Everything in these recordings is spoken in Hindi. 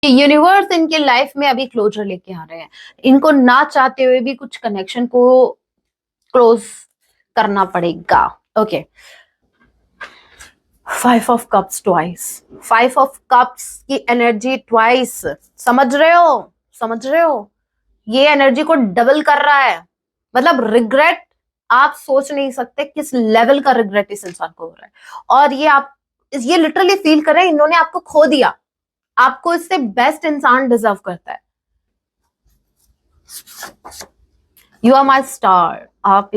कि यूनिवर्स इनके लाइफ में अभी क्लोजर लेके आ रहे हैं। इनको ना चाहते हुए भी कुछ कनेक्शन को क्लोज करना पड़ेगा। Okay, 5 of cups twice, 5 of cups की एनर्जी ट्वाइस, समझ रहे हो? समझ रहे हो? ये एनर्जी को डबल कर रहा है। मतलब रिग्रेट, आप सोच नहीं सकते किस लेवल का रिग्रेट इस इंसान को हो रहा है। और ये लिटरली फील कर रहे हैं इन्होंने आपको खो दिया। आपको इससे बेस्ट इंसान डिजर्व करता है। You are my star. आप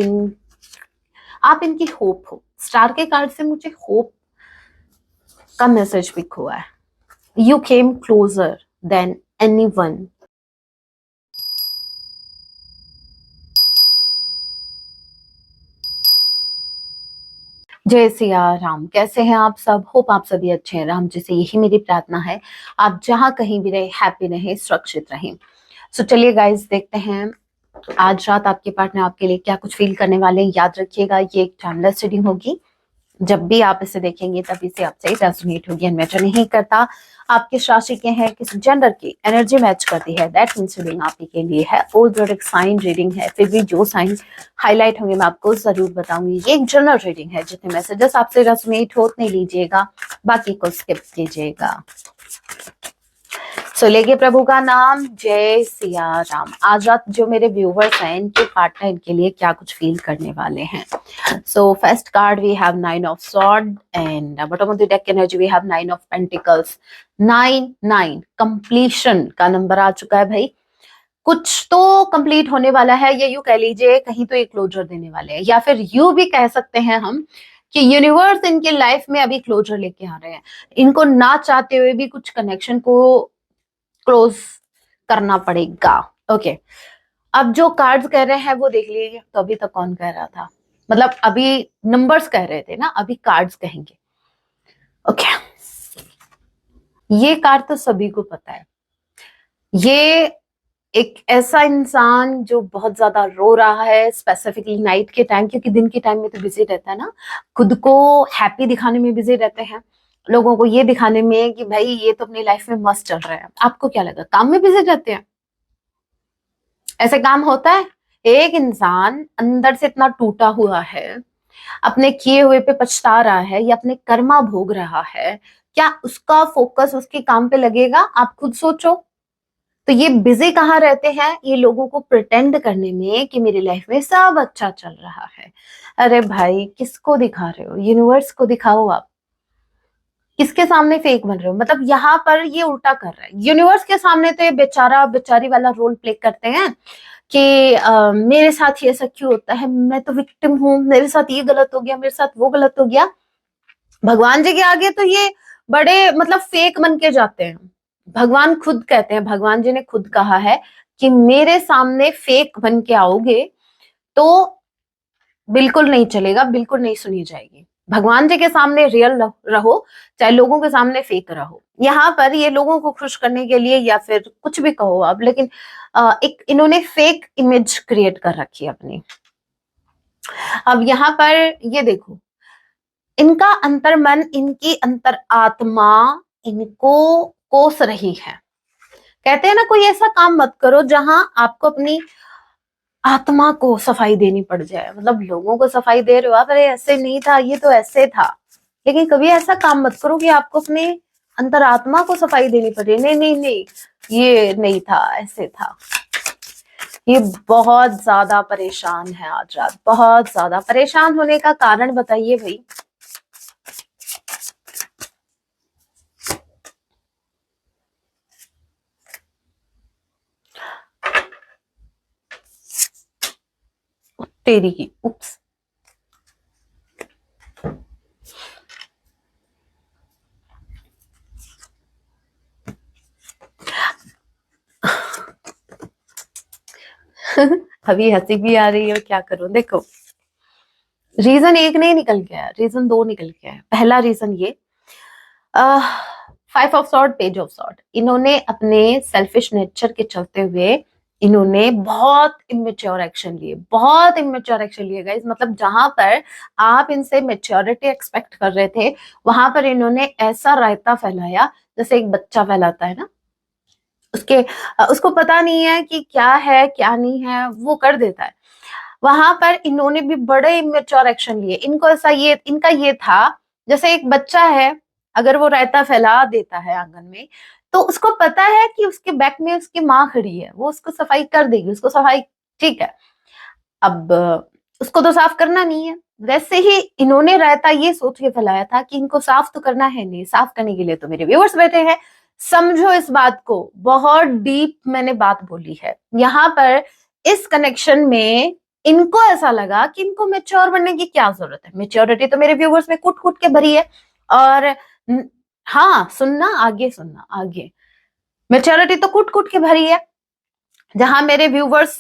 इनकी होप हो। स्टार के कार्ड से मुझे होप का मैसेज पिक हुआ है। You came closure than anyone. जय सिया राम। कैसे हैं आप सब? होप आप सभी अच्छे हैं। राम जी से यही मेरी प्रार्थना है, आप जहां कहीं भी रहे हैप्पी रहे, सुरक्षित रहें। सो चलिए गाइस, देखते हैं आज रात आपके पार्टनर आपके लिए क्या कुछ फील करने वाले हैं। याद रखिएगा ये एक टाइमलेस रीडिंग होगी। जब भी आप इसे देखेंगे तभी से आपसे ही रेजोनेट होगी। मैटर नहीं करता आप किस राशि के हैं, किस जेंडर की एनर्जी मैच करती है, दैट मींस रीडिंग आप ही के लिए है। ओल्ड जोडिक साइन रीडिंग है, फिर भी जो साइन हाईलाइट होंगे मैं आपको जरूर बताऊंगी। ये एक जनरल रीडिंग है, जितने मैसेजेस आपसे रेजोनेट हो उतने लीजिएगा, बाकी को स्किप कीजिएगा। सो लेके प्रभु का नाम। जय सिया राम। आज रात जो मेरे व्यूवर्स हैं, इनके पार्टनर इनके लिए क्या कुछ फील करने वाले हैं। So first card we have 9 of sword and bottom of the deck energy we have 9 of pentacles. 9 completion का नंबर आ चुका है भाई। कुछ तो कंप्लीट होने वाला है, ये यूं कह लीजिए कहीं तो एक क्लोजर देने वाले हैं, या फिर यूं भी कह सकते हैं हम कि यूनिवर्स इनके लाइफ में अभी क्लोजर लेके आ रहे हैं। इनको ना चाहते हुए भी कुछ कनेक्शन को क्लोज करना पड़ेगा। ओके, अब जो कार्ड्स कह रहे हैं वो देख लीजिए। तो अभी तक कौन कह रहा था? मतलब अभी नंबर्स कह रहे थे ना, अभी कार्ड्स कहेंगे। ओके, ये कार्ड तो सभी को पता है। ये एक ऐसा इंसान जो बहुत ज्यादा रो रहा है, स्पेसिफिकली नाइट के टाइम, क्योंकि दिन के टाइम में तो बिजी रहता है ना, खुद को हैप्पी दिखाने में बिजी रहते हैं, लोगों को ये दिखाने में कि भाई ये तो अपनी लाइफ में मस्त चल रहा है। आपको क्या लगा काम में बिजी रहते हैं? ऐसे काम होता है? एक इंसान अंदर से इतना टूटा हुआ है, अपने किए हुए पे पछता रहा है या अपने कर्मा भोग रहा है, क्या उसका फोकस उसके काम पे लगेगा? आप खुद सोचो। तो ये बिजी कहाँ रहते हैं? ये लोगों को प्रिटेंड करने में कि मेरी लाइफ में सब अच्छा चल रहा है। अरे भाई, किसको दिखा रहे हो? यूनिवर्स को दिखाओ। आप किसके सामने फेक बन रहे हो? मतलब यहाँ पर ये उल्टा कर रहा है। यूनिवर्स के सामने तो ये बेचारा बेचारी वाला रोल प्ले करते हैं कि मेरे साथ ये ऐसा क्यों होता है, मैं तो विक्टिम हूँ, मेरे साथ ये गलत हो गया, मेरे साथ वो गलत हो गया। भगवान जी के आगे तो ये बड़े मतलब फेक बन के जाते हैं। भगवान खुद कहते हैं, भगवान जी ने खुद कहा है कि मेरे सामने फेक बन के आओगे तो बिल्कुल नहीं चलेगा, बिल्कुल नहीं सुनी जाएगी। भगवान जी के सामने रियल रहो, चाहे लोगों के सामने फेक रहो। यहाँ पर ये लोगों को खुश करने के लिए या फिर कुछ भी कहो आप, लेकिन एक इन्होंने फेक इमेज क्रिएट कर रखी है अपनी। अब यहाँ पर ये देखो, इनका अंतर्मन, इनकी अंतर आत्मा इनको कोस रही है। कहते हैं ना, कोई ऐसा काम मत करो जहां आपको अपनी आत्मा को सफाई देनी पड़ जाए। मतलब लोगों को सफाई दे रहे हो आप, अरे ऐसे नहीं था, ये तो ऐसे था। लेकिन कभी ऐसा काम मत करो कि आपको अपने अंतरात्मा को सफाई देनी पड़े। नहीं नहीं नहीं, ये नहीं था, ऐसे था। ये बहुत ज्यादा परेशान है आज रात, बहुत ज्यादा परेशान होने का कारण बताइए भाई। तेरी की उप्स। अभी हंसी भी आ रही है, क्या करूं। देखो, रीजन एक नहीं निकल के आया, रीजन दो निकल के आया। पहला रीजन ये, 5 of sword, page of sword. इन्होंने अपने सेल्फिश नेचर के चलते हुए इन्होंने बहुत इमेच्योर एक्शन लिए, बहुत इमेच्योर एक्शन लिए गाइस। मतलब जहां पर आप इनसे मेच्योरिटी एक्सपेक्ट कर रहे थे, वहां पर इन्होंने ऐसा रायता फैलाया जैसे एक बच्चा फैलाता है ना, उसके उसको पता नहीं है कि क्या है क्या नहीं है, वो कर देता है। वहां पर इन्होंने भी बड़े इमेच्योर एक्शन लिए। इनको ऐसा ये इनका ये था, जैसे एक बच्चा है, अगर वो रायता फैला देता है आंगन में, तो उसको पता है कि उसके बैक में उसकी माँ खड़ी है, वो उसको सफाई कर देगी, उसको सफाई ठीक है। अब उसको तो साफ करना नहीं है। वैसे ही इन्होंने रायता ये सोच के फैलाया था कि इनको साफ तो करना है नहीं, साफ करने के लिए तो मेरे व्यूअर्स बैठे हैं। समझो इस बात को, बहुत डीप मैंने बात बोली है यहाँ पर। इस कनेक्शन में इनको ऐसा लगा कि इनको मेच्योर बनने की क्या जरूरत है, मेच्योरिटी तो मेरे व्यूवर्स में कूट कूट के भरी है। और हाँ, सुनना आगे, सुनना आगे, मेच्योरिटी तो कूट कूट के भरी है। जहां मेरे व्यूवर्स,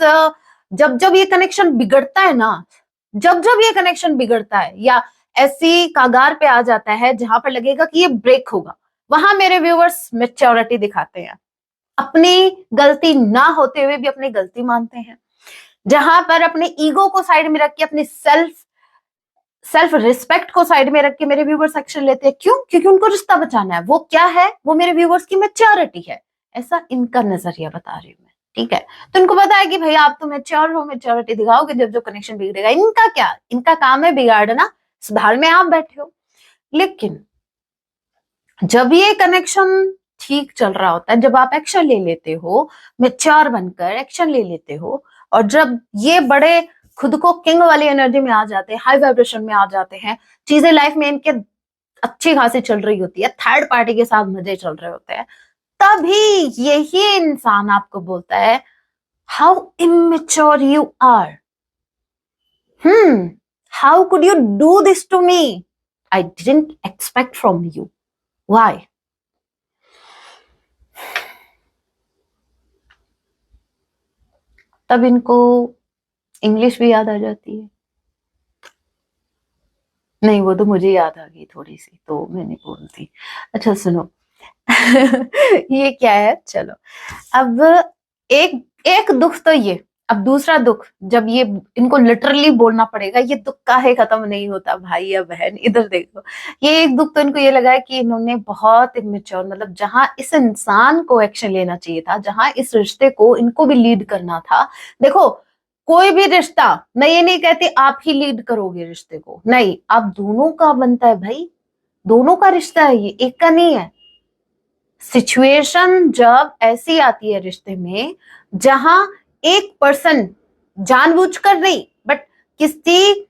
जब जब ये कनेक्शन बिगड़ता है ना, जब जब ये कनेक्शन बिगड़ता है या ऐसी कागार पे आ जाता है जहां पर लगेगा कि ये ब्रेक होगा, वहां मेरे व्यूवर्स मेच्योरिटी दिखाते हैं, अपनी गलती ना होते हुए भी अपनी गलती मानते हैं। जहां पर अपने ईगो को साइड में रख के, अपनी सेल्फ रिस्पेक्ट को साइड में रख के मेरे व्यूवर्स एक्शन लेते हैं। क्यों? क्योंकि उनको रिश्ता बचाना है। वो क्या है? वो मेरे व्यूवर्स की मेच्योरिटी है। ऐसा इनका नजरिया बता रही हूँ मैं, ठीक है। तो इनको पता है कि भैया आप तो मेच्योर हो, मेच्योरिटी दिखाओगे जब जो कनेक्शन बिगड़ेगा। इनका क्या, इनका काम है बिगाड़ना, सुधार में आप बैठे हो। लेकिन जब ये कनेक्शन ठीक चल रहा होता है, जब आप एक्शन ले लेते हो, मेच्योर बनकर एक्शन ले लेते हो, और जब ये बड़े खुद को किंग वाली एनर्जी में आ जाते हैं, हाई वाइब्रेशन में आ जाते हैं, चीजें लाइफ में इनके अच्छी खासी चल रही होती है, थर्ड पार्टी के साथ मजे चल रहे होते हैं, तभी यही इंसान आपको बोलता है how immature you are, how could you do this to me, I didn't expect from you, why. तब इनको इंग्लिश भी याद आ जाती है। नहीं, वो तो मुझे याद आ गई थोड़ी सी, तो मैं नहीं बोलती। अच्छा सुनो, ये क्या है, चलो। अब एक एक दुख तो ये, अब दूसरा दुख, जब ये इनको लिटरली बोलना पड़ेगा, ये दुख काहे खत्म नहीं होता भाई या बहन, इधर देखो। ये एक दुख तो इनको ये लगा है कि इन्होंने बहुत इमेच्योर, मतलब जहां इस इंसान को एक्शन लेना चाहिए था, जहां इस रिश्ते को इनको भी लीड करना था। देखो, कोई भी रिश्ता, मैं ये नहीं कहती आप ही लीड करोगे रिश्ते को, नहीं, आप दोनों का बनता है भाई, दोनों का रिश्ता है, ये एक का नहीं है। सिचुएशन जब ऐसी आती है रिश्ते में, जहां एक पर्सन जानबूझकर नहीं, बट किसी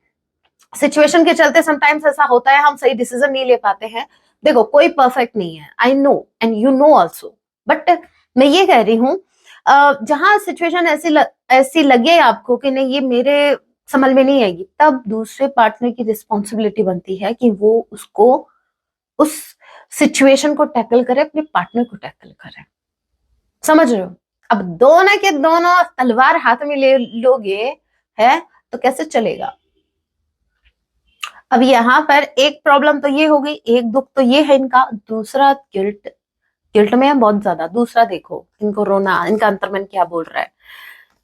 सिचुएशन के चलते समटाइम्स ऐसा होता है, हम सही डिसीजन नहीं ले पाते हैं। देखो, कोई परफेक्ट नहीं है, I know and you know also, but मैं ये कह रही हूं, जहां सिचुएशन ऐसी लगे आपको कि नहीं, ये मेरे समझ में नहीं आएगी, तब दूसरे पार्टनर की रिस्पॉन्सिबिलिटी बनती है कि वो उसको, उस सिचुएशन को टैकल करे, अपने पार्टनर को टैकल करे। समझ रहे हो? अब दोनों के दोनों तलवार हाथ में ले लोगे है तो कैसे चलेगा। अब यहाँ पर एक प्रॉब्लम तो ये हो गई, एक दुख तो ये है इनका। दूसरा गिल्ट, गिल्ट में है बहुत ज्यादा। दूसरा देखो इनको रोना, इनका अंतर्मन क्या बोल रहा है।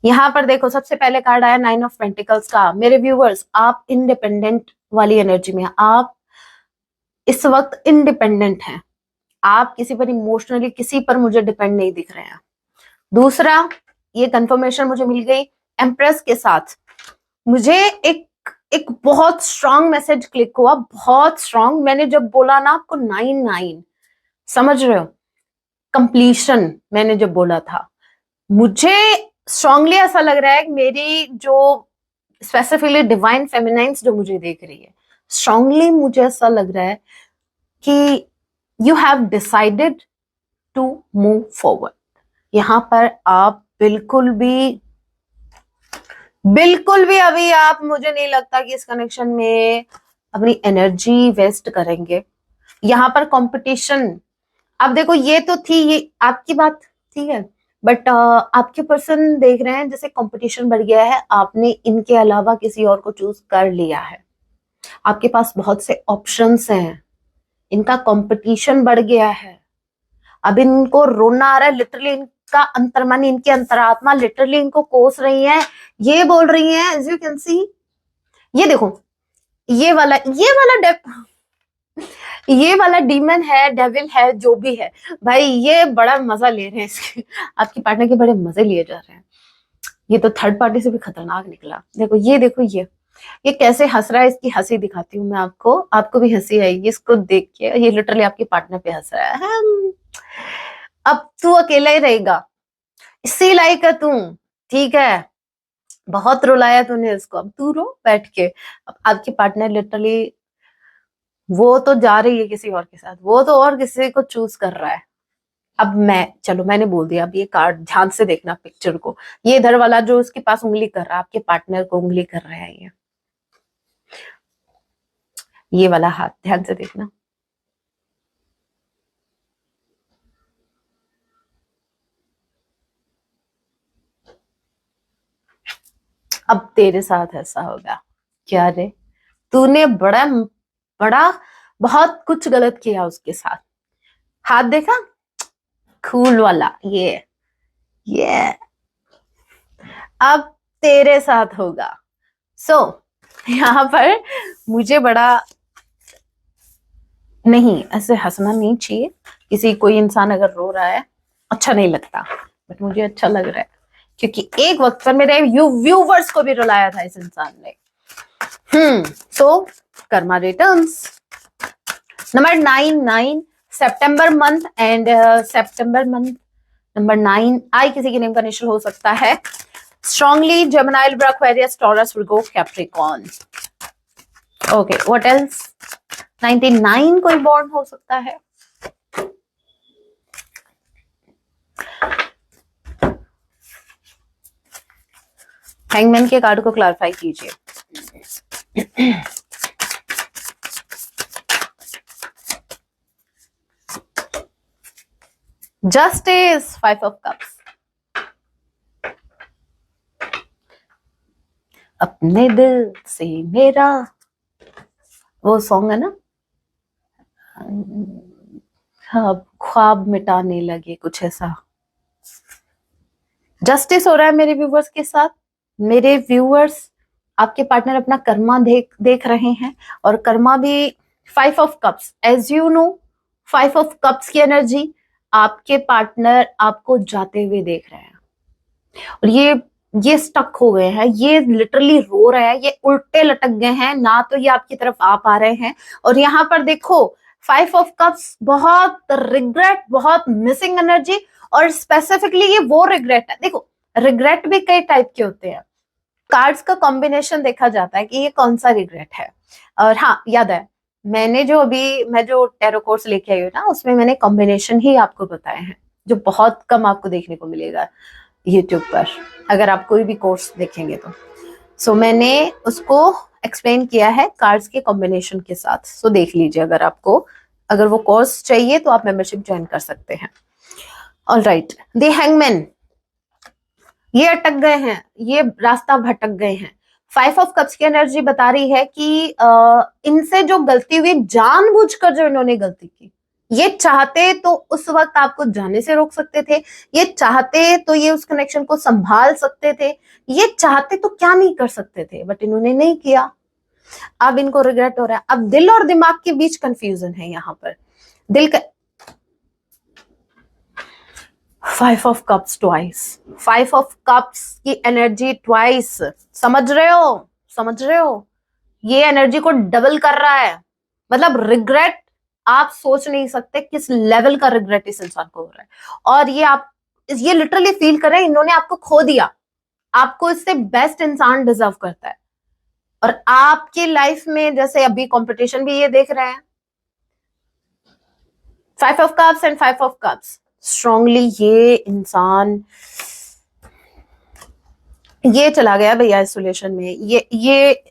यहाँ पर देखो, सबसे पहले कार्ड आया 9 ऑफ पेंटिकल्स का। मेरे व्यूवर्स, आप इंडिपेंडेंट वाली एनर्जी में, आप इस वक्त इंडिपेंडेंट हैं, आप किसी पर इमोशनली, किसी पर मुझे डिपेंड नहीं दिख रहे हैं। दूसरा, ये कंफर्मेशन मुझे मिल गई एम्प्रेस के साथ। मुझे एक एक बहुत स्ट्रांग मैसेज क्लिक हुआ, बहुत स्ट्रांग। मैंने जब बोला ना आपको 9-9, समझ रहे हो, कंप्लीशन, मैंने जब बोला था, मुझे स्ट्रांगली ऐसा लग रहा है कि मेरी जो स्पेसिफिकली डिवाइन फेमिनाइन्स जो मुझे देख रही है, स्ट्रांगली मुझे ऐसा लग रहा है कि you have decided to move forward. यहां पर आप बिल्कुल भी अभी आप, मुझे नहीं लगता कि इस कनेक्शन में अपनी एनर्जी वेस्ट करेंगे। यहाँ पर कंपटीशन, अब देखो, ये तो थी, ये आपकी बात ठीक है, बट आपके पर्सन देख रहे हैं जैसे कंपटीशन बढ़ गया है, आपने इनके अलावा किसी और को चूज कर लिया है, आपके पास बहुत से ऑप्शंस हैं, इनका कंपटीशन बढ़ गया है। अब इनको रोना आ रहा है, लिटरली इनका अंतर्मन, इनकी अंतरात्मा लिटरली इनको कोस रही है, ये बोल रही है, एज यू कैन सी, ये देखो, ये वाला डेप्थ, ये वाला डीमन है, डेविल है, जो भी है भाई, ये बड़ा मजा ले रहे हैं इसके, आपकी पार्टनर के बड़े मजे लिए जा रहे हैं। ये तो थर्ड पार्टी से भी खतरनाक निकला। देखो ये, देखो ये कैसे हंस रहा है, इसकी हंसी दिखाती हूँ मैं आपको, आपको भी हंसी आएगी इसको देख के। ये लिटरली आपके पार्टनर पे हंस रहा है। अब तू अकेला ही रहेगा, इसी लायक है तू, ठीक है, बहुत रुलाया तूने इसको, अब तू रो बैठ के। अब आपकी पार्टनर लिटरली, वो तो जा रही है किसी और के साथ, वो तो और किसी को चूज कर रहा है। अब चलो मैंने बोल दिया, अब ये कार्ड ध्यान से देखना पिक्चर को। ये इधर वाला जो उसके पास उंगली कर रहा है, आपके पार्टनर को उंगली कर रहा है ये वाला हाथ ध्यान से देखना। अब तेरे साथ ऐसा होगा क्या रे, तूने बड़ा बड़ा बहुत कुछ गलत किया उसके साथ। हाथ देखा, खूल वाला, ये अब तेरे साथ होगा। सो यहाँ पर मुझे बड़ा, नहीं ऐसे हंसना नहीं चाहिए, किसी कोई इंसान अगर रो रहा है अच्छा नहीं लगता, बट मुझे अच्छा लग रहा है क्योंकि एक वक्त पर मेरे व्यूवर्स को भी रुलाया था इस इंसान ने। सो कर्मा रिटर्न्स नंबर 9 सितंबर मंथ एंड सितंबर मंथ नंबर 9 आई किसी के नेम का इनिशियल हो सकता है। Strongly Gemini, Libra, Aquarius, Taurus, Virgo, Capricorn. Okay what else, 99 कोई बॉर्न हो सकता है। हैंगमैन के कार्ड को क्लैरिफाई कीजिए। Justice, 5 of cups. अपने दिल से मेरा, वो सॉन्ग है ना, ख्वाब मिटाने लगे, कुछ ऐसा। जस्टिस हो रहा है मेरे व्यूवर्स के साथ। मेरे व्यूवर्स, आपके पार्टनर अपना कर्मा देख रहे हैं, और कर्मा भी 5 of cups, as you know 5 of cups की एनर्जी, आपके पार्टनर आपको जाते हुए देख रहे हैं, और ये स्टक हो गए हैं, ये लिटरली रो रहे हैं, ये उल्टे लटक गए हैं ना, तो ये आपकी तरफ आ पा रहे हैं। और यहाँ पर देखो 5 ऑफ कप्स, बहुत रिग्रेट, बहुत मिसिंग एनर्जी, और स्पेसिफिकली ये वो रिग्रेट है। देखो रिग्रेट भी कई टाइप के होते हैं, कार्ड्स का कॉम्बिनेशन देखा जाता है कि ये कौन सा रिग्रेट है। और हाँ याद है, मैं जो टैरो कोर्स लेके आई हूँ ना, उसमें मैंने कॉम्बिनेशन ही आपको बताए हैं, जो बहुत कम आपको देखने को मिलेगा यूट्यूब पर, अगर आप कोई भी कोर्स देखेंगे तो। सो मैंने उसको एक्सप्लेन किया है कार्ड्स के कॉम्बिनेशन के साथ, सो देख लीजिए अगर वो कोर्स चाहिए तो आप मेंबरशिप ज्वाइन कर सकते हैं। ऑलराइट, द हैंगमैन, ये अटक गए हैं, ये रास्ता भटक गए हैं। 5 ऑफ कप्स की एनर्जी बता रही है कि इनसे जो गलती हुई, जानबूझकर जो इन्होंने गलती की, ये चाहते तो उस वक्त आपको जाने से रोक सकते थे, ये चाहते तो ये उस कनेक्शन को संभाल सकते थे, ये चाहते तो क्या नहीं कर सकते थे, बट इन्होंने नहीं किया। अब इनको रिग्रेट हो रहा है। अब दिल और दिमाग के बीच कंफ्यूजन है यहाँ पर। दिल का 5 of cups twice, 5 of cups की एनर्जी ट्वाइस, समझ रहे हो, ये एनर्जी को डबल कर रहा है। मतलब रिग्रेट, आप सोच नहीं सकते किस लेवल का रिग्रेट इस इंसान को हो रहा है, और ये लिटरली फील कर रहे हैं इन्होंने आपको खो दिया, आपको इससे बेस्ट इंसान डिजर्व करता है। और आपकी लाइफ में जैसे अभी कंपटीशन भी ये देख रहे हैं, 5 of cups and 5 of cups, strongly ये इंसान ये चला गया भैया आइसोलेशन में, ये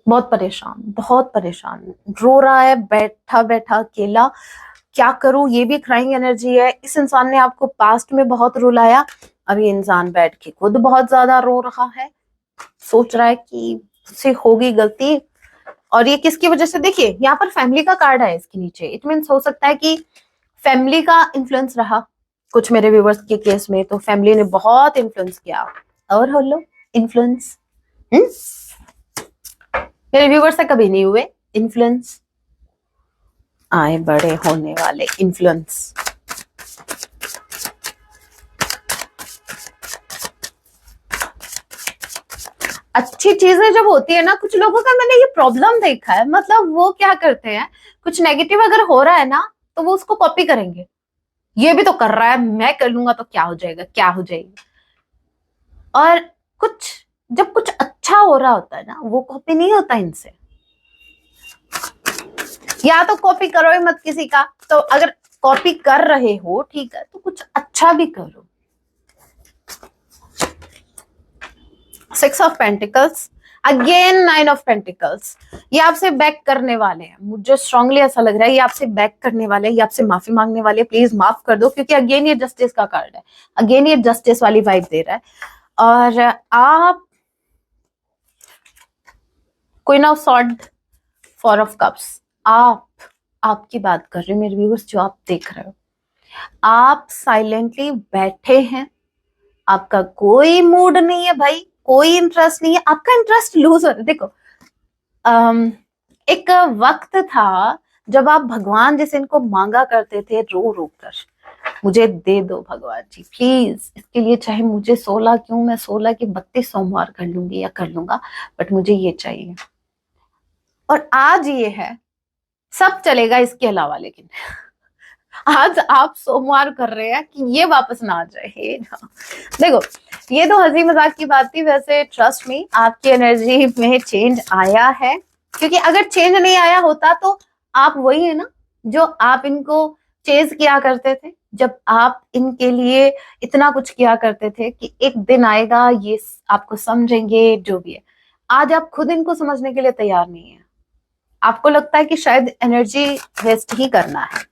बहुत परेशान रो रहा है, बैठा अकेला, क्या करूं, ये भी क्राइंग एनर्जी है। इस इंसान ने आपको पास्ट में बहुत रुलाया, अब ये इंसान बैठ के खुद बहुत ज्यादा रो रहा है, सोच रहा है कि उससे होगी गलती। और ये किसकी वजह से, देखिए यहाँ पर फैमिली का कार्ड है इसके नीचे, इट मीन्स हो सकता है कि फैमिली का इन्फ्लुएंस रहा कुछ मेरे व्यूवर्स के केस में, तो फैमिली ने बहुत इन्फ्लुएंस किया। और हेलो इन्फ्लुएंस, मेरे व्यूवर्स से कभी नहीं हुए इन्फ्लुएंस, आए बड़े होने वाले इन्फ्लुएंस। अच्छी चीजें जब होती है ना, कुछ लोगों का मैंने ये प्रॉब्लम देखा है, मतलब वो क्या करते हैं, कुछ नेगेटिव अगर हो रहा है ना तो वो उसको कॉपी करेंगे, ये भी तो कर रहा है, मैं कर लूंगा तो क्या हो जाएगा, क्या हो जाएगी। और कुछ जब कुछ अच्छा हो रहा होता है ना, वो कॉपी नहीं होता इनसे। या तो कॉपी करो ही मत किसी का, तो अगर कॉपी कर रहे हो ठीक है, तो कुछ अच्छा भी करो। 6 of pentacles, again 9 of pentacles. ये आपसे बैक करने वाले हैं, मुझे स्ट्रांगली ऐसा लग रहा है, ये आपसे बैक करने वाले हैं, ये आपसे माफी मांगने वाले हैं, प्लीज माफ कर दो, क्योंकि अगेन ये जस्टिस का कार्ड है, अगेन ये जस्टिस वाली वाइब दे रहा है। और आप queen of sword, 4 of cups, आपकी बात कर रही हूँ मेरे व्यूअर्स, जो आप देख रहे हो, आप साइलेंटली बैठे हैं, आपका कोई मूड नहीं है भाई, कोई इंटरेस्ट नहीं है, आपका इंटरेस्ट लूज हो रहा है। देखो एक वक्त था जब आप भगवान जैसे इनको मांगा करते थे रो रो कर, मुझे दे दो भगवान जी प्लीज, इसके लिए चाहे मुझे 16 क्यों, मैं 16 के 32 सोमवार कर लूंगी या कर लूंगा, बट मुझे ये चाहिए। और आज ये है, सब चलेगा इसके अलावा, लेकिन आज आप सोमवार कर रहे हैं कि ये वापस ना आ जाए ना। देखो ये तो हंसी मजाक की बात थी, वैसे ट्रस्ट मी आपकी एनर्जी में चेंज आया है, क्योंकि अगर चेंज नहीं आया होता तो आप वही है ना जो आप इनको चेज किया करते थे, जब आप इनके लिए इतना कुछ किया करते थे कि एक दिन आएगा ये आपको समझेंगे, जो भी है। आज आप खुद इनको समझने के लिए तैयार नहीं है, आपको लगता है कि शायद एनर्जी वेस्ट ही करना है।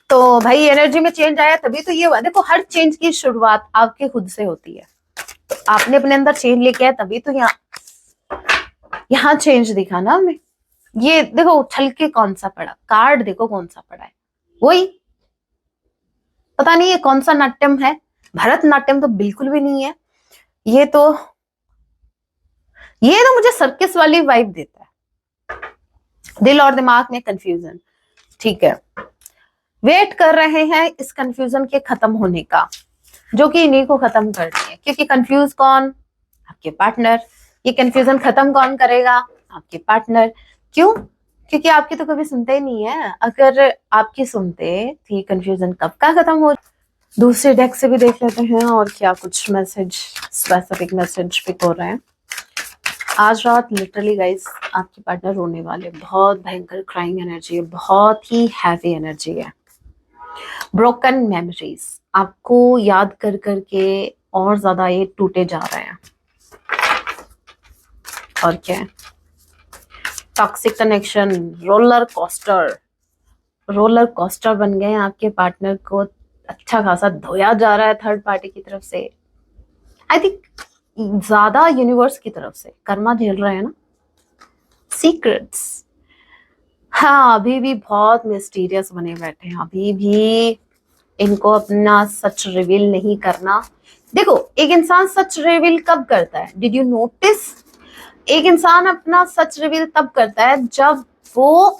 तो भाई एनर्जी में चेंज आया तभी तो ये हुआ। देखो हर चेंज की शुरुआत आपके खुद से होती है, तो आपने अपने अंदर चेंज लेके आया तभी तो यहाँ चेंज दिखा ना हमें। ये देखो उछल के कौन सा पड़ा कार्ड, देखो कौन सा पड़ा है, वही पता नहीं ये कौन सा नाट्यम है, भरतनाट्यम तो बिल्कुल भी नहीं है, ये तो मुझे सर्कस वाली वाइब देता है, दिल और दिमाग में कंफ्यूजन। ठीक है, वेट कर रहे हैं इस कंफ्यूजन के खत्म होने का, जो कि इन्हीं को खत्म करनी है, क्योंकि कंफ्यूज कौन, आपके पार्टनर। ये कंफ्यूजन खत्म कौन करेगा, आपके पार्टनर। क्यों, क्योंकि आपकी तो कभी सुनते ही नहीं है, अगर आपकी सुनते तो ये कंफ्यूजन कब का खत्म हो। दूसरे डेक से भी देख लेते हैं और क्या कुछ मैसेज, स्पेसिफिक मैसेज पिक हो रहे हैं। आज रात लिटरली गाइस आपके पार्टनर रोने वाले, बहुत भयंकर क्राइंग एनर्जी है, बहुत ही हैवी एनर्जी है। ब्रोकन मेमोरीज आपको याद कर करके और ज्यादा ये टूटे जा रहे हैं। और क्या है, टॉक्सिक कनेक्शन, रोलर कोस्टर बन गए हैं, आपके पार्टनर को अच्छा खासा धोया जा रहा है थर्ड पार्टी की तरफ से, आई थिंक ज्यादा यूनिवर्स की तरफ से कर्मा झेल रहे हैं ना। सीक्रेट्स, हाँ अभी भी बहुत मिस्टीरियस बने बैठे हैं, अभी भी इनको अपना सच रिवील नहीं करना। देखो एक इंसान सच रिवील कब करता है, डिड यू नोटिस, एक इंसान अपना सच रिवील तब करता है जब वो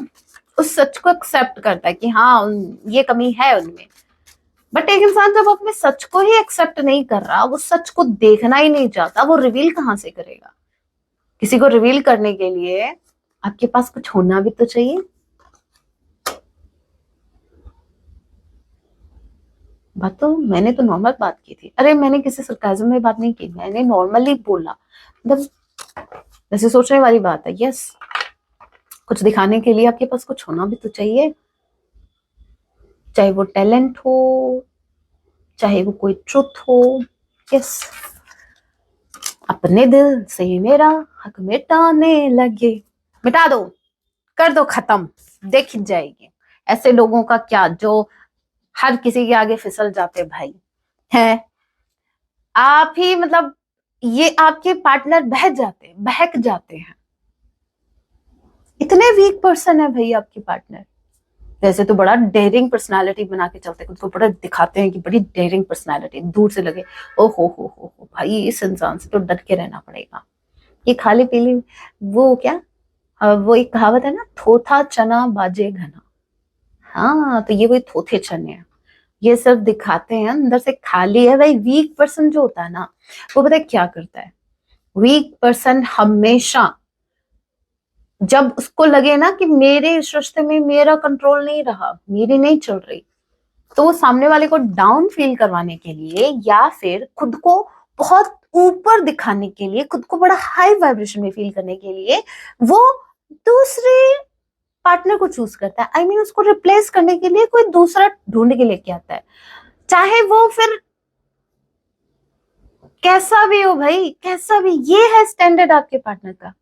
उस सच को एक्सेप्ट करता है कि हाँ ये कमी है उनमें। बट एक इंसान जब अपने सच को ही एक्सेप्ट नहीं कर रहा, वो सच को देखना ही नहीं चाहता, वो रिवील कहाँ से करेगा। किसी को रिवील करने के लिए आपके पास कुछ होना भी तो चाहिए। बात तो मैंने तो नॉर्मल बात की थी, अरे मैंने किसी सरकाज़म में बात नहीं की, मैंने नॉर्मली बोला, मतलब वैसे सोचने वाली बात है। यस, कुछ दिखाने के लिए आपके पास कुछ होना भी तो चाहिए, चाहे वो टैलेंट हो, चाहे वो कोई ट्रुथ हो। यस, अपने दिल से मेरा हक मिटाने लगे, मिटा दो, कर दो खत्म, देख जाएगी। ऐसे लोगों का क्या जो हर किसी के आगे फिसल जाते भाई हैं, आप ही मतलब ये आपके पार्टनर बहक जाते हैं, इतने वीक पर्सन है भाई आपके पार्टनर। वैसे तो बड़ा डेयरिंग पर्सनालिटी बना के चलते हैं, उनको बड़ा दिखाते हैं कि बड़ी डेयरिंग पर्सनालिटी, दूर से लगे ओ हो भाई इस इंसान से तो डर के रहना पड़ेगा। ये खाली पीली वो क्या वो एक कहावत है ना, थोथा चना बाजे घना। हाँ, तो ये वही थोथे चने हैं। ये सिर्फ दिखाते हैं, अंदर से खाली है भाई। वीक पर्सन जो होता है ना, वो पता है क्या करता है? वीक पर्सन हमेशा, जब उसको लगे ना कि मेरे इस रिश्ते में मेरा कंट्रोल नहीं रहा, मेरी नहीं चल रही, तो वो सामने वाले को डाउन फील करवाने के लिए या फिर खुद को बहुत ऊपर दिखाने के लिए, खुद को बड़ा हाई वाइब्रेशन में फील करने के लिए वो दूसरे पार्टनर को चूज करता है। I mean, उसको रिप्लेस करने के लिए कोई दूसरा ढूंढ के लेके आता है, चाहे वो फिर कैसा भी हो भाई, कैसा भी। ये है स्टैंडर्ड आपके पार्टनर का।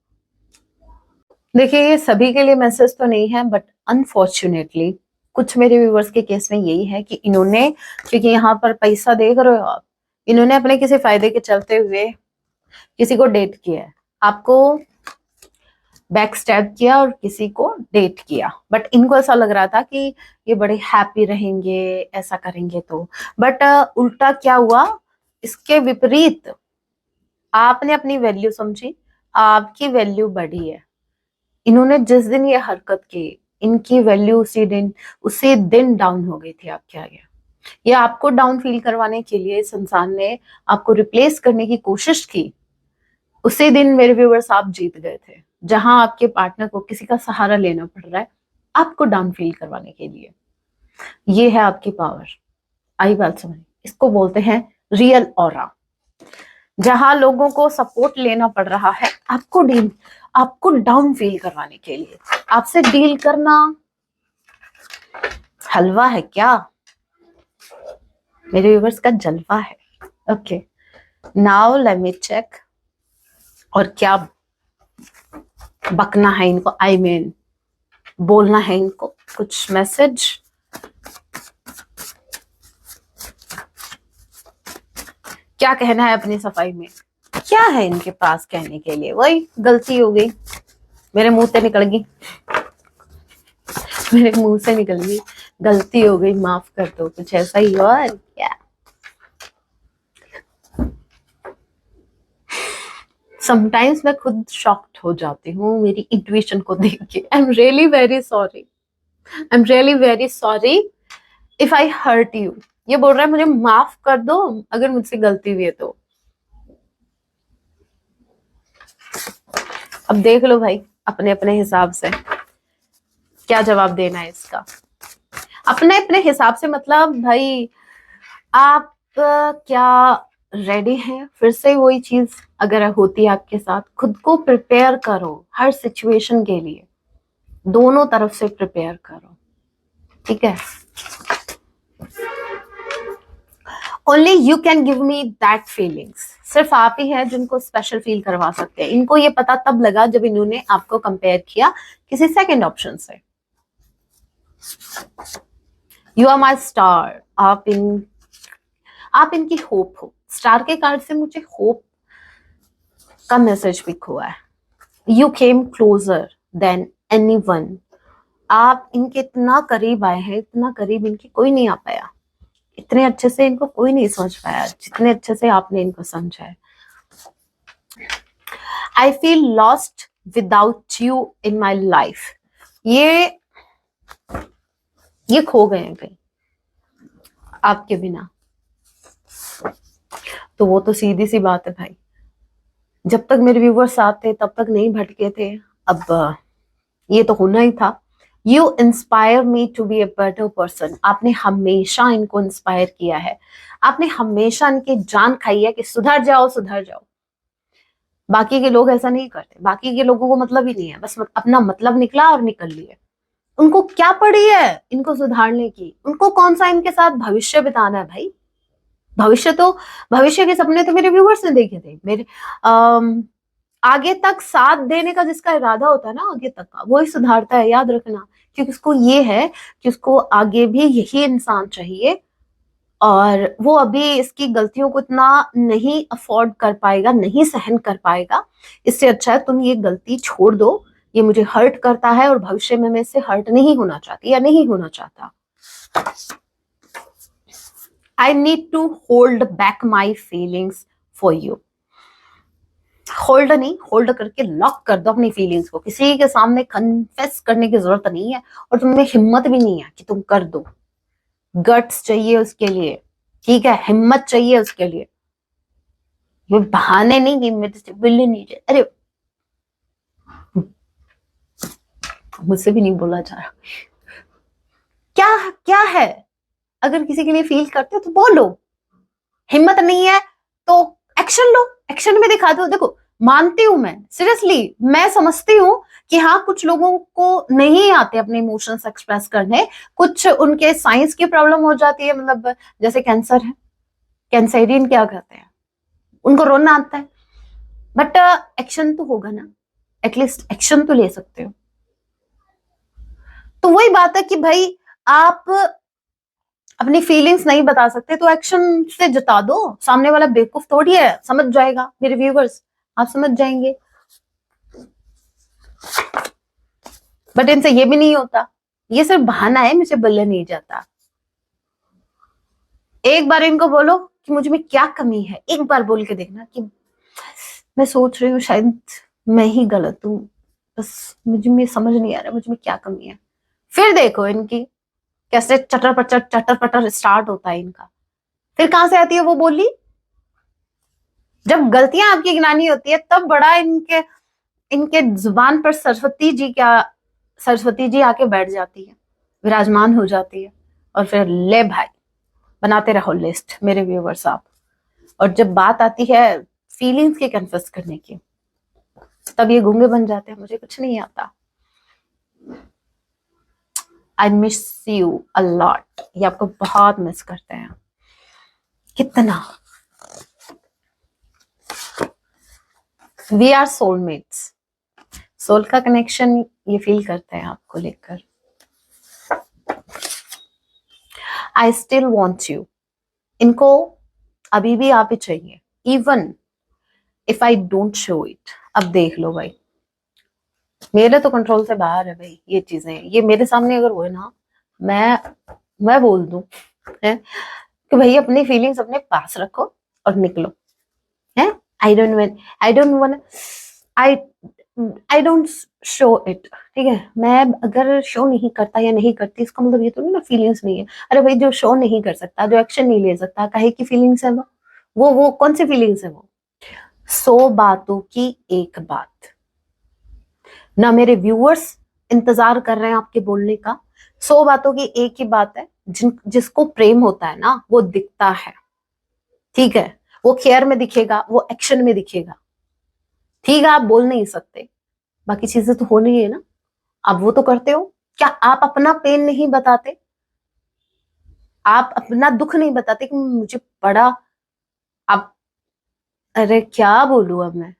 देखिए, ये सभी के लिए मैसेज तो नहीं है, बट अनफॉर्चुनेटली कुछ मेरे व्यूवर्स के केस में यही है कि इन्होंने, क्योंकि यहाँ पर पैसा देख रहे हो आप, इन्होंने अपने किसी फायदे के चलते हुए किसी को डेट किया है, आपको बैक स्टैब किया और किसी को डेट किया, बट इनको ऐसा लग रहा था कि ये बड़े हैप्पी रहेंगे, ऐसा करेंगे तो। बट उल्टा क्या हुआ, इसके विपरीत आपने अपनी वैल्यू समझी, आपकी वैल्यू बढ़ी है। इन्होंने जिस दिन ये हरकत की, इनकी वैल्यू उसी दिन डाउन हो गई थी आपके आगे। ये आपको डाउन फील करवाने के लिए इस इंसान ने आपको रिप्लेस करने की कोशिश की। उसी दिन मेरे व्यूअर्स आप जीत गए थे, जहां आपके पार्टनर को किसी का सहारा लेना पड़ रहा है आपको डाउन फील करवाने के लिए। ये है आपकी पावर। आई बात समझ? इसको बोलते हैं रियल ऑरा। जहां लोगों को सपोर्ट लेना पड़ रहा है आपको डाउन फील करवाने के लिए। आपसे डील करना हलवा है क्या? मेरे व्यूवर्स का जलवा है। Okay, now let me check. और क्या बकना है इनको, आई मीन बोलना है इनको कुछ मैसेज। क्या कहना है अपनी सफाई में? क्या है इनके पास कहने के लिए? वही गलती हो गई, मेरे मुंह से निकल गई, मेरे मुंह से निकल गई, गलती हो गई, माफ कर दो, कुछ ऐसा ही हुआ है क्या? समटाइम्स मैं खुद शॉक्ड हो जाती हूँ मेरी इंट्यूशन को देख के। I am really very sorry, I am really very sorry if I hurt you. ये बोल रहा है मुझे माफ कर दो अगर मुझसे गलती हुई है तो। अब देख लो भाई अपने अपने हिसाब से क्या जवाब देना है इसका। अपने अपने हिसाब से मतलब भाई, आप क्या रेडी हैं फिर से वही चीज अगर होती है आपके साथ? खुद को प्रिपेयर करो हर सिचुएशन के लिए, दोनों तरफ से प्रिपेयर करो, ठीक है? Only you can give me that feelings. सिर्फ आप ही हैं जिनको स्पेशल फील करवा सकते हैं। इनको ये पता तब लगा जब इन्होंने आपको कंपेयर किया किसी सेकंड ऑप्शन से। You are my star. आप इनकी होप हो। स्टार के कार्ड से मुझे होप का मैसेज भी हुआ है। You came closure than anyone. आप इनके इतना करीब आए हैं, इतना करीब इनके कोई नहीं आ पाया। इतने अच्छे से इनको कोई नहीं समझ पाया जितने अच्छे से आपने इनको समझा है। I feel lost without you in my life. ये खो गए हैं कहीं आपके बिना। तो वो तो सीधी सी बात है भाई, जब तक मेरे व्यूवर्स साथ थे तब तक नहीं भटके थे। अब ये तो होना ही था। You inspire me to be a better person. आपने हमेशा इनको इंस्पायर किया है, आपने हमेशा इनकी जान खाई है कि सुधर जाओ सुधर जाओ। बाकी के लोग ऐसा नहीं करते, बाकी के लोगों को मतलब ही नहीं है, बस अपना मतलब निकला और निकल लिए। उनको क्या पड़ी है इनको सुधारने की? उनको कौन सा इनके साथ भविष्य बिताना है भाई? भविष्य के सपने तो मेरे व्यूवर्स ने देखे थे। मेरे आगे तक साथ देने का जिसका इरादा होता है ना, आगे तक का वही सुधारता है, याद रखना। क्योंकि उसको ये है कि उसको आगे भी यही इंसान चाहिए, और वो अभी इसकी गलतियों को इतना नहीं अफोर्ड कर पाएगा, नहीं सहन कर पाएगा। इससे अच्छा है तुम ये गलती छोड़ दो, ये मुझे हर्ट करता है और भविष्य में मैं इससे हर्ट नहीं होना चाहती या नहीं होना चाहता। I need to hold back my feelings for you. Hold नहीं, होल्ड करके लॉक कर दो अपनी फीलिंग्स को। किसी के सामने कन्फेस करने की जरूरत नहीं है, और तुम्हें हिम्मत भी नहीं है कि तुम कर दो। गट्स चाहिए उसके लिए, ठीक है, हिम्मत चाहिए उसके लिए। ये बहाने नहीं कि मेरे से बिल्ली नहीं चाहिए। अरे मुझसे भी नहीं बोला जा रहा। क्या क्या है, अगर किसी के लिए फील करते हो तो बोलो। हिम्मत नहीं है तो एक्शन लो, एक्शन में दिखा दो। देखो मानती हूं मैं, सीरियसली मैं समझती हूँ कि हाँ कुछ लोगों को नहीं आते अपने इमोशंस एक्सप्रेस करने, कुछ उनके साइंस की प्रॉब्लम हो जाती है, मतलब जैसे कैंसर है, कैंसरियन क्या कहते हैं, उनको रोना आता है, बट एक्शन तो होगा ना, एटलीस्ट एक्शन तो ले सकते हो। तो वही बात है कि भाई आप अपनी फीलिंग्स नहीं बता सकते तो एक्शन से जता दो। सामने वाला बेवकूफ थोड़ी है, समझ जाएगा। मेरे व्यूवर्स आप समझ जाएंगे, बट इनसे ये भी नहीं होता। ये सिर्फ बहाना है, मुझे बोलने नहीं जाता। एक बार इनको बोलो कि मुझ में क्या कमी है, एक बार बोल के देखना कि मैं सोच रही हूँ शायद मैं ही गलत हूँ, बस मुझे में समझ नहीं आ रहा मुझ में क्या कमी है। फिर देखो इनकी कैसे चटर पटर स्टार्ट होता है इनका। फिर कहां से आती है वो बोली, जब गलतियां आपकी गिनानी होती है तब बड़ा इनके इनके जुबान पर सरस्वती जी आके बैठ जाती है, विराजमान हो जाती है, और फिर ले भाई बनाते रहो लिस्ट मेरे व्यूवर्स आप। और जब बात आती है फीलिंग्स के कन्फेस करने की, तब ये गूंगे बन जाते हैं, मुझे कुछ नहीं आता। I miss you a lot, ये आपको बहुत मिस करते हैं। कितना वी आर सोलमेट्स, सोल का कनेक्शन ये फील करते हैं आपको लेकर। आई स्टिल वॉन्ट यू, इनको अभी भी आप ही चाहिए, even if I don't show it. अब देख लो भाई, मेरे तो कंट्रोल से बाहर है भाई ये चीजें। ये मेरे सामने अगर हुए ना, मैं बोल दूं है कि भाई अपनी फीलिंग्स अपने पास रखो और निकलो है। I don't want I don't want I I don't show it, ठीक है। मैं अगर शो नहीं करता या नहीं करती, इसका मतलब ये तो नहीं ना फीलिंग्स नहीं है। अरे भाई जो शो नहीं कर सकता, जो एक्शन नहीं ले सकता, काहे की फीलिंग्स है वो कौन सी फीलिंग्स है वो? 100 बातों की एक बात, ना मेरे व्यूअर्स इंतजार कर रहे हैं आपके बोलने का। 100 बातों की एक ही बात है, जिसको प्रेम होता है ना वो दिखता है, ठीक है। वो केयर में दिखेगा, वो एक्शन में दिखेगा, ठीक है। आप बोल नहीं सकते, बाकी चीजें तो होनी है ना, आप वो तो करते हो। क्या आप अपना पेन नहीं बताते? आप अपना दुख नहीं बताते कि मुझे बड़ा आप, अरे क्या बोलूं अब मैं।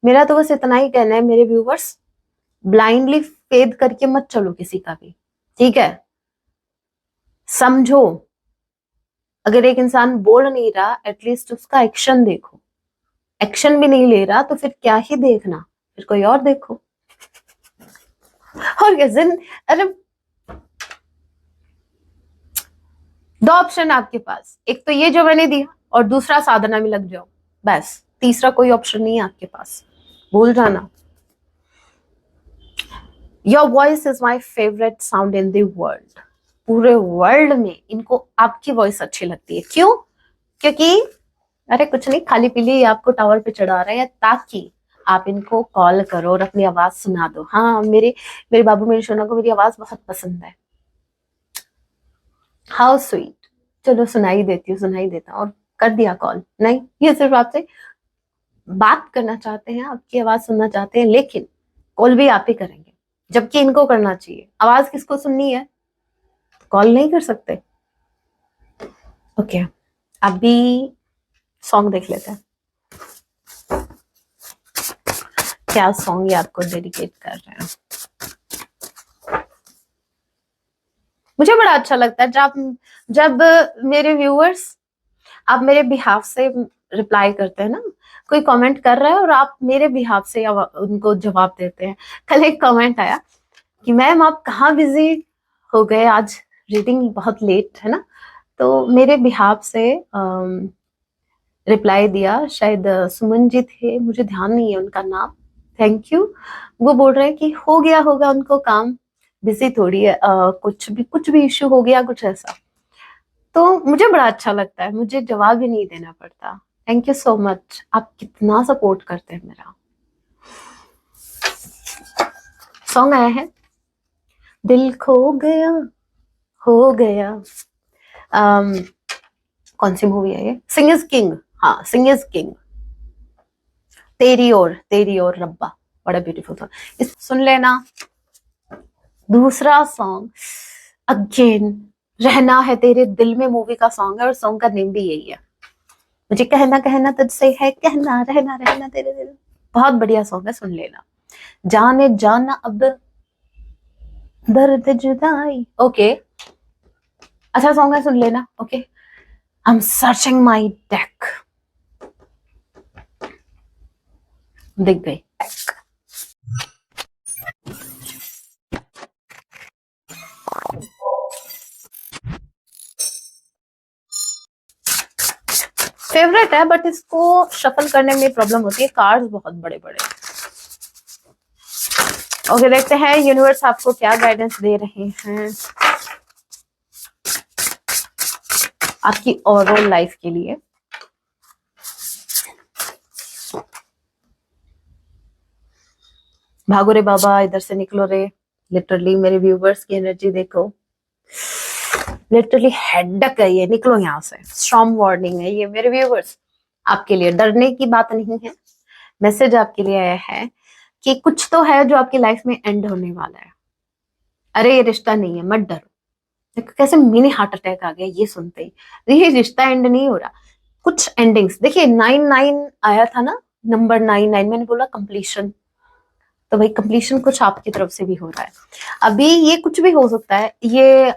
मेरा तो बस इतना ही कहना है मेरे व्यूवर्स, ब्लाइंडली फेद करके मत चलो किसी का भी, ठीक है। समझो, अगर एक इंसान बोल नहीं रहा, एटलीस्ट उसका एक्शन देखो। एक्शन भी नहीं ले रहा तो फिर क्या ही देखना, फिर कोई और देखो। और अरे दो ऑप्शन आपके पास, एक तो ये जो मैंने दिया, और दूसरा साधना में लग जाओ, बस। तीसरा कोई ऑप्शन नहीं है आपके पास, भूल जाना। Your voice is my favourite sound in the world, पूरे वर्ल्ड में इनको आपकी वॉइस अच्छी लगती है। क्यों? क्योंकि अरे कुछ नहीं, खाली पीली आपको टावर पे चढ़ा रहे हैं ताकि आप इनको कॉल करो और अपनी आवाज सुना दो। हाँ, मेरे मेरे बाबू मेरी सोना को मेरी आवाज बहुत पसंद है, हाउ स्वीट। चलो सुनाई देती हूँ, सुनाई देता हूँ, और कर दिया कॉल। नहीं, ये सिर्फ आपसे बात करना चाहते हैं, आपकी आवाज सुनना चाहते हैं, लेकिन कॉल भी आप ही करेंगे, जबकि इनको करना चाहिए। आवाज किसको सुननी है, कॉल नहीं कर सकते। ओके, अभी सॉन्ग देख लेते हैं, क्या सॉन्ग ये आपको डेडिकेट कर रहे हैं। मुझे बड़ा अच्छा लगता है जब मेरे व्यूअर्स आप मेरे बिहाफ से रिप्लाई करते हैं ना, कोई कमेंट कर रहा है और आप मेरे बिहाफ से उनको जवाब देते हैं। कल एक कमेंट आया कि मैम आप कहाँ बिजी हो गए आज, रीडिंग बहुत लेट है ना, तो मेरे बिहाफ से रिप्लाई दिया, शायद सुमन जी थे, मुझे ध्यान नहीं है उनका नाम। Thank you. वो बोल रहे हैं कि हो गया होगा उनको काम, बिजी थोड़ी है, कुछ भी इश्यू हो गया कुछ ऐसा। तो मुझे बड़ा अच्छा लगता है, मुझे जवाब ही नहीं देना पड़ता। थैंक यू सो मच, आप कितना सपोर्ट करते हैं मेरा। सॉन्ग आया है दिल खो गया हो गया। कौन सी मूवी है ये? सिंग इज किंग। हाँ, सिंग इज किंग। तेरी और रब्बा, बड़ा ब्यूटीफुल सॉन्ग, इस सुन लेना। दूसरा सॉन्ग अगेन रहना है तेरे दिल में मूवी का सॉन्ग है, और सॉन्ग का नेम भी यही है। मुझे कहना कहना तुझसे है, कहना रहना रहना तेरे दिल। बहुत बढ़िया सॉन्ग है, सुन लेना। जाने जाना अब दर्द जुदाई। ओके, अच्छा सॉन्ग है, सुन लेना। Okay, I am searching my deck. दिख गई। फेवरेट है, बट इसको शफल करने में प्रॉब्लम होती है, कार्ड्स बहुत बड़े बड़े। ओके, देखते हैं यूनिवर्स आपको क्या गाइडेंस दे रहे हैं आपकी ओवरऑल लाइफ के लिए। भागो रे बाबा, इधर से निकलो रे। लिटरली मेरे व्यूवर्स की एनर्जी देखो, लिटरली हेडक है ये, निकलो यहाँ से। स्ट्रॉन्ग वार्निंग है ये मेरे व्यूवर्स आपके लिए, डरने की बात नहीं है। मैसेज आपके लिए आया है कि कुछ तो है जो आपकी लाइफ में एंड होने वाला है। अरे ये रिश्ता नहीं है, मत डरो। देखो कैसे मिनी हार्ट अटैक आ गया ये सुनते ही। ये रिश्ता एंड नहीं हो रहा, कुछ एंडिंग्स देखिए। 9 9 आया था ना, नंबर 9 9, मैंने बोला कंप्लीशन। तो भाई कंप्लीशन कुछ आपकी तरफ से भी हो रहा है। अभी ये कुछ भी हो सकता है, ये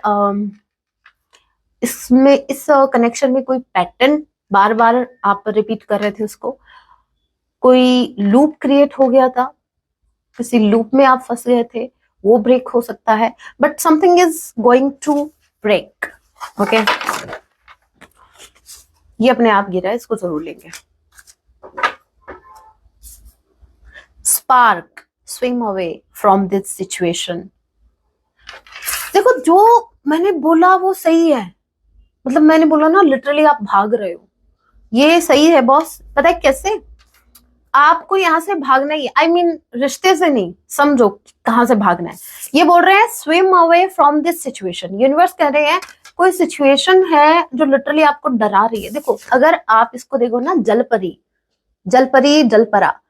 इसमें इस कनेक्शन में कोई पैटर्न बार बार आप रिपीट कर रहे थे उसको, कोई लूप क्रिएट हो गया था, किसी लूप में आप फंस गए थे, वो ब्रेक हो सकता है। But something is going to break. Okay, ये अपने आप गिरा है, इसको जरूर लेंगे। Spark swim away from this situation. देखो जो मैंने बोला वो सही है, मतलब मैंने बोला ना, लिटरली आप भाग रहे हो, ये सही है बॉस। पता है कैसे? आपको यहां से भागना ही, आई मीन रिश्ते से नहीं, समझो कहां से भागना है। ये बोल रहे हैं swim away from this situation. Universe कह रहे हैं कोई सिचुएशन है जो लिटरली आपको डरा रही है। देखो अगर आप इसको देखो ना, जलपरी जलपरी जलपरा,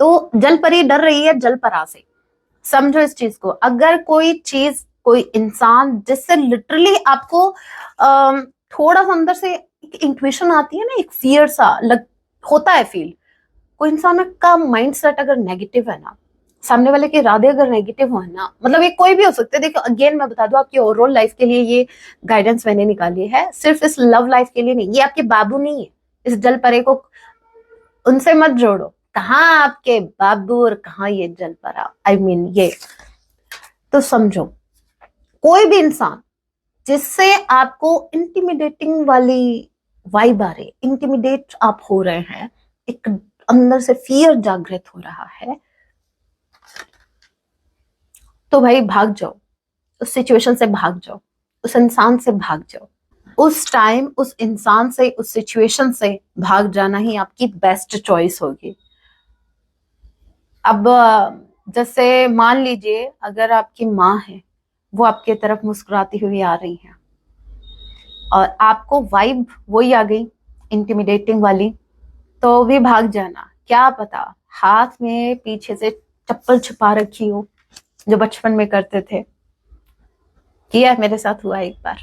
तो जलपरी डर रही है जलपरा से। समझो इस चीज को। अगर कोई चीज, कोई इंसान जिससे लिटरली आपको थोड़ा सा अंदर से एक इंट्यूशन आती है ना, एक फियर सा होता है फील। कोई इंसान का माइंड सेट अगर नेगेटिव है ना, सामने वाले के इरादे अगर नेगेटिव हो ना, मतलब ये कोई भी हो सकते हैं। देखो अगेन मैं बता दूं, आपकी ओवरऑल लाइफ के लिए ये गाइडेंस मैंने निकाली है, सिर्फ इस लव लाइफ के लिए नहीं। ये आपके बाबू नहीं है, इस जल परे को उनसे मत जोड़ो। कहाँ आपके बाबू और कहाँ ये जल परा, आई मीन ये। तो समझो कोई भी इंसान जिससे आपको इंटिमिडेटिंग वाली वाइब आ रही, इंटिमिडेट आप हो रहे हैं, एक अंदर से फियर जागृत हो रहा है, तो भाई भाग जाओ, उस सिचुएशन से भाग जाओ, उस इंसान से भाग जाओ। उस टाइम उस इंसान से, उस सिचुएशन से भाग जाना ही आपकी बेस्ट चॉइस होगी। अब जैसे मान लीजिए अगर आपकी माँ है, वो आपके तरफ मुस्कुराती हुई आ रही है और आपको वाइब वही आ गई इंटिमिडेटिंग वाली, तो भी भाग जाना। क्या पता हाथ में पीछे से चप्पल छुपा रखी हो, जो बचपन में करते थे। किया, मेरे साथ हुआ एक बार।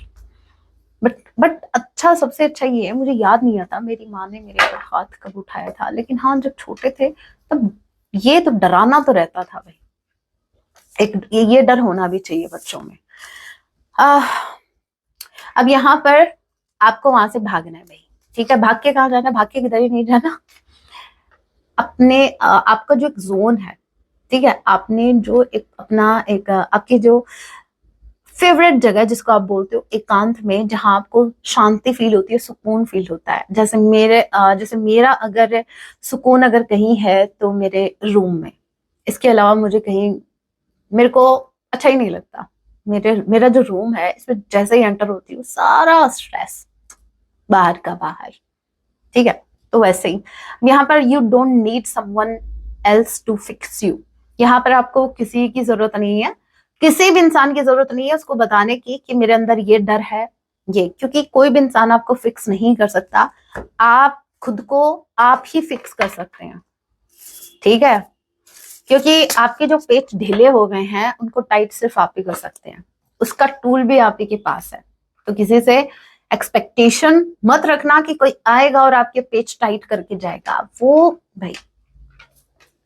बट अच्छा, सबसे अच्छा ये है, मुझे याद नहीं आता मेरी माँ ने मेरे ऊपर हाथ कब उठाया था, लेकिन हाँ जब छोटे थे तब ये तो डराना तो रहता था भाई। एक ये डर होना भी चाहिए बच्चों में। अब यहाँ पर आपको वहां से भागना है भाई, ठीक है। भाग के कहाँ जाना, भाग के किधर ही नहीं जाना। अपने आपका जो एक जोन है, ठीक है, आपने जो एक अपना एक आपकी जो फेवरेट जगह जिसको आप बोलते हो एकांत में, जहां आपको शांति फील होती है, सुकून फील होता है। जैसे मेरा अगर सुकून अगर कहीं है तो मेरे रूम में, इसके अलावा मुझे कहीं मेरे को अच्छा ही नहीं लगता। मेरा जो रूम है, इसमें जैसे ही एंटर होती हूँ सारा स्ट्रेस बाहर का बाहर, ठीक है। तो वैसे ही यहाँ पर you don't need someone else to fix you. यहाँ पर आपको किसी की जरूरत नहीं है, किसी भी इंसान की जरूरत नहीं है उसको बताने की कि मेरे अंदर ये डर है ये, क्योंकि कोई भी इंसान आपको फिक्स नहीं कर सकता। आप खुद को आप ही फिक्स कर सकते हैं, ठीक है। क्योंकि आपके जो पेच ढीले हो गए हैं उनको टाइट सिर्फ आप ही कर सकते हैं, उसका टूल भी आप ही के पास है। तो किसी से एक्सपेक्टेशन मत रखना कि कोई आएगा और आपके पेच टाइट करके जाएगा। वो भाई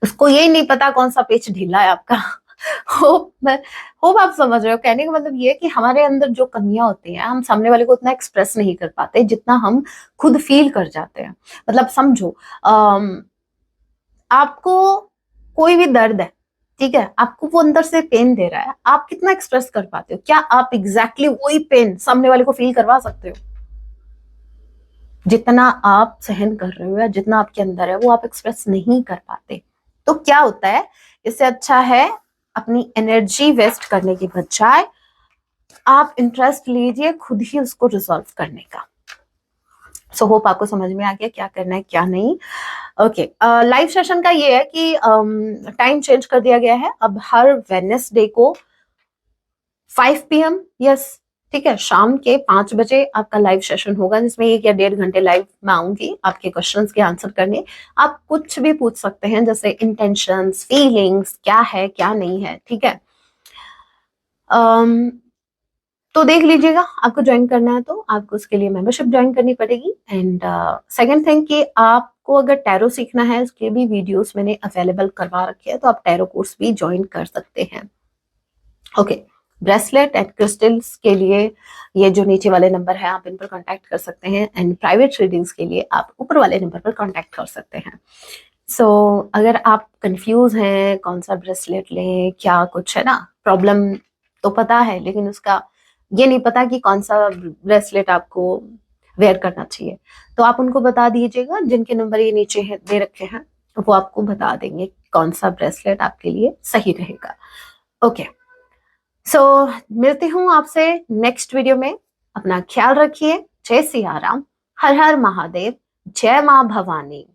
उसको यही नहीं पता कौन सा पेच ढीला है आपका। होप आप समझ रहे हो। कहने का मतलब ये कि हमारे अंदर जो कमियां होती हैं हम सामने वाले को उतना एक्सप्रेस नहीं कर पाते जितना हम खुद फील कर जाते हैं। मतलब समझो, आपको कोई भी दर्द है, ठीक है, आपको वो अंदर से पेन दे रहा है, आप कितना एक्सप्रेस कर पाते हो? क्या आप एग्जैक्टली वही पेन सामने वाले को फील करवा सकते हो? जितना आप सहन कर रहे हो या जितना आपके अंदर है वो आप एक्सप्रेस नहीं कर पाते। तो क्या होता है, इससे अच्छा है अपनी एनर्जी वेस्ट करने की बजाय आप इंटरेस्ट लीजिए खुद ही उसको रिजॉल्व करने का। सो होप आपको समझ में आ गया क्या करना है क्या नहीं। ओके, लाइव सेशन का ये है कि टाइम चेंज कर दिया गया है। अब हर वेडनेसडे को 5 PM, यस, ठीक है, शाम के 5 बजे आपका लाइव सेशन होगा, जिसमें 1 या 1.5 घंटे लाइव मैं आऊंगी आपके क्वेश्चंस के आंसर करने। आप कुछ भी पूछ सकते हैं, जैसे इंटेंशंस, फीलिंग्स, क्या है क्या नहीं है, ठीक है। तो देख लीजिएगा, आपको ज्वाइन करना है तो आपको उसके लिए मेंबरशिप ज्वाइन करनी पड़ेगी। एंड सेकंड थिंग कि आपको अगर टैरो सीखना है उसके भी वीडियोस मैंने अवेलेबल करवा रखे हैं, तो आप टैरो कोर्स भी ज्वाइन कर सकते हैं। ओके, ब्रेसलेट एंड क्रिस्टल्स के लिए ये जो नीचे वाले नंबर है आप इन पर कांटेक्ट कर सकते हैं, एंड प्राइवेट रीडिंग्स के लिए आप ऊपर वाले नंबर पर कांटेक्ट कर सकते हैं। सो अगर आप कंफ्यूज हैं कौन सा ब्रेसलेट लें, क्या कुछ है ना, प्रॉब्लम तो पता है लेकिन उसका ये नहीं पता कि कौन सा ब्रेसलेट आपको वेयर करना चाहिए, तो आप उनको बता दीजिएगा। जिनके नंबर ये नीचे है दे रखे हैं वो आपको बता देंगे कौन सा ब्रेसलेट आपके लिए सही रहेगा। ओके, सो मिलती हूँ आपसे नेक्स्ट वीडियो में। अपना ख्याल रखिए। जय सिया राम, हर हर महादेव, जय माँ भवानी।